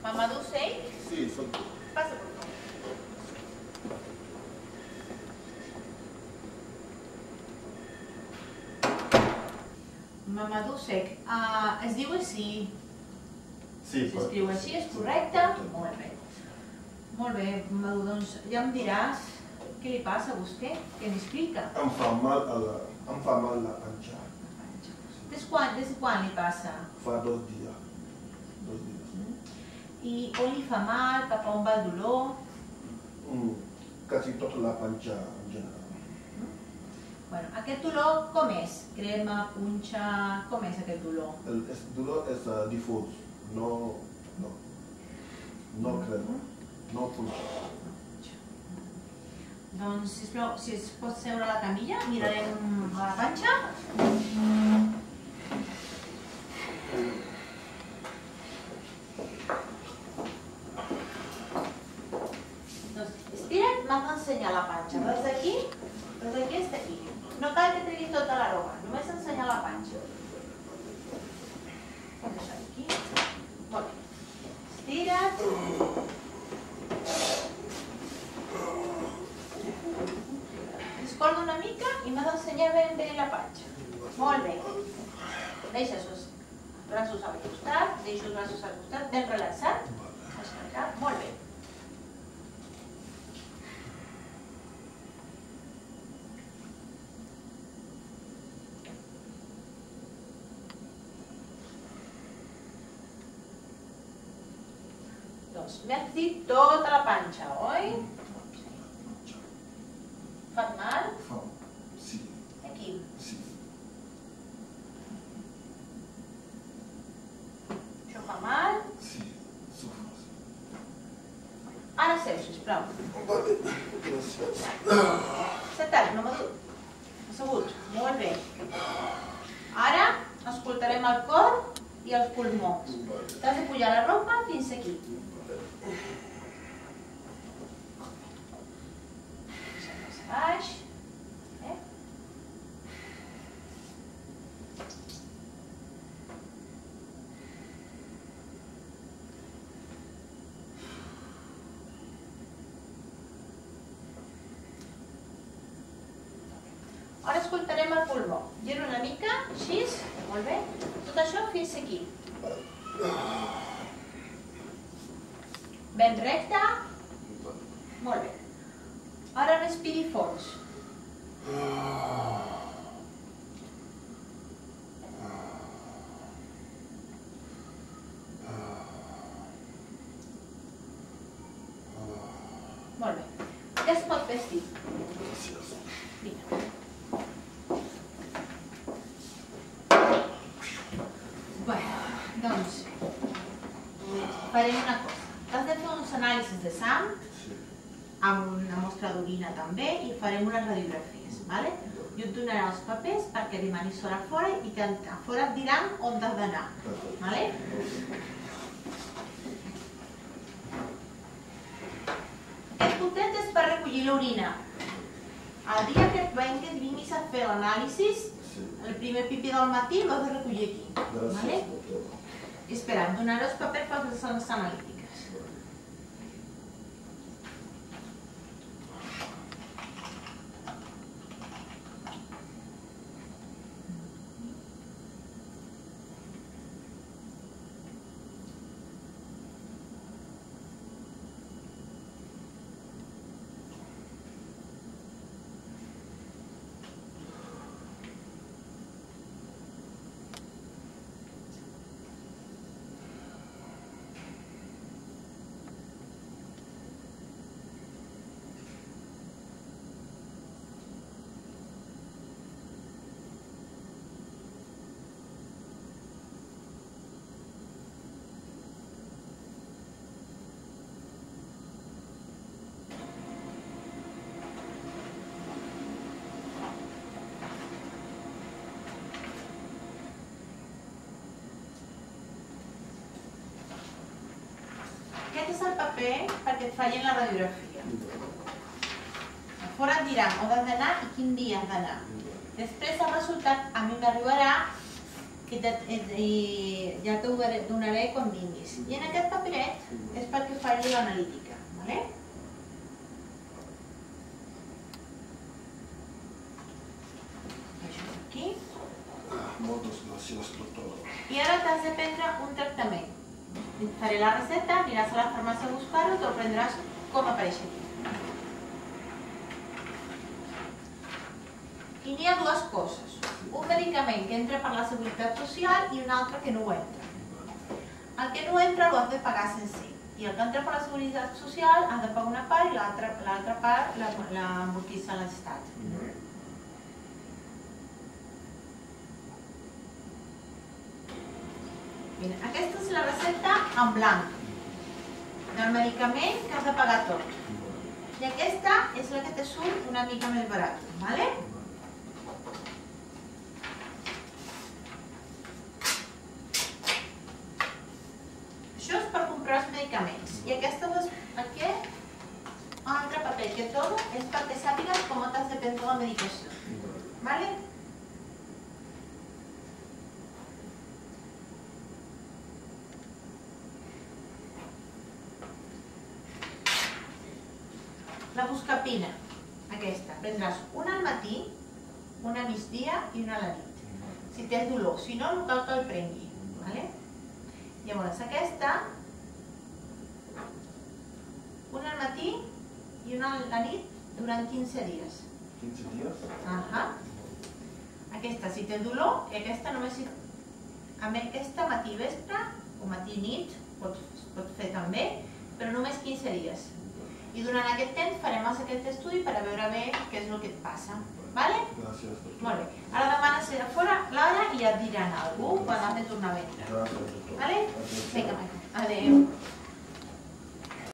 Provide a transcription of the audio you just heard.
Mamadou Seik? Sí, soy yo. Passa, por favor. Mamadou Seik, es diu així? Sí, S'escriu així, és correcte? Molt bé. Molt bé, Mamadou, doncs ja em diràs què li passa a vostè, què m'explica. Em fa mal la panxa. Des de quan li passa? Fa 2 dies. 2 dies. I on li fa mal, cap a on va el dolor? Quasi tota la panxa en general. Bueno, aquest dolor com és? Crema, punxa, com és aquest dolor? El dolor és difús, no crema, no punxa. Doncs, sisplau, si es pot seure a la camilla, mirarem a la panxa. Doncs, estira't, m'has d'ensenyar la panxa. Des d'aquí fins aquí. No cal que treguis tota la roba, només ensenyar la panxa. Pots deixar aquí. Molt bé. Estira't. Descorda una mica i m'has d'ensenyar ben bé la panxa. Molt bé. Deixa els braços al costat, deixa els braços al costat, ben relaxat. Molt bé. Doncs m'has dit tota la panxa, oi? Fa mal? Sí. Aquí. Sí. Això fa mal? Sí, sufres. Ara seu, sisplau. Vale, gràcies. Senta't, Mamadou. Assegut. Molt bé. Ara escoltarem el cor i els pulmons. T'has de pujar la roba fins aquí. Baix. Ara escoltarem el pulmó. Gira una mica, així, molt bé. Tot això fins aquí. Ben recte. Molt bé. Ara respiri fons. Molt bé. Ja es pot vestir. Gràcies. Vinga. Bueno, doncs, farem una cosa. Has de fer uns anàlisis de sang, amb una mostra d'orina també, i farem unes radiografies, ¿vale? Jo et donaré els papers perquè demanis hora a fora i que a fora et diran on has d'anar, ¿vale? Aquest puntet és per recollir l'orina. El dia que vinguis a fer l'anàlisi, el primer pipí del matí l'has de recollir aquí, ¿vale? Espera, em donaré els papers per fer les analítiques. Aquest és el paper perquè et facin la radiografia. A fora et diran on has d'anar i quin dia has d'anar. Després el resultat a mi m'arribarà i ja t'ho donaré quan vinguis. I en aquest paperet és perquè faci l'analítica. Això aquí. Moltes gràcies, doctor. I ara t'has de prendre un tractament. Et faré la recepta, aniràs a la farmàcia a buscar-ho, te'l prendràs com apareix aquí. I n'hi ha dues coses. Un medicament que entra per la Seguretat Social i un altre que no entra. El que no entra l'ho has de pagar sencer. I el que entra per la Seguretat Social has de pagar una part i l'altra part l'amortitza l'Estat. Aquesta és la recepta en blanc del medicament que has de pagar tot. I aquesta és la que te surt una mica més barat. Això és per comprar els medicaments. I aquest altre paper que trobo és perquè sàpigues com t'has de prendre la medicació. La buscapina, aquesta, prendràs una al matí, una a migdia i una a la nit. Si tens dolor, si no, no cal que el prengui. Llavors aquesta, una al matí i una a la nit durant 15 dies. 15 dies? Aquesta si tens dolor i aquesta només si... Aquesta matí i vespre, o matí i nit, pots fer també, però només 15 dies. I durant aquest temps farem aquest estudi per a veure bé què és el que et passa. Gràcies, doctor. Molt bé. Ara demanes a fora l'hora i ja et diran alguna cosa quan has de tornar a vendre. Gràcies, doctor. Vinga, adéu.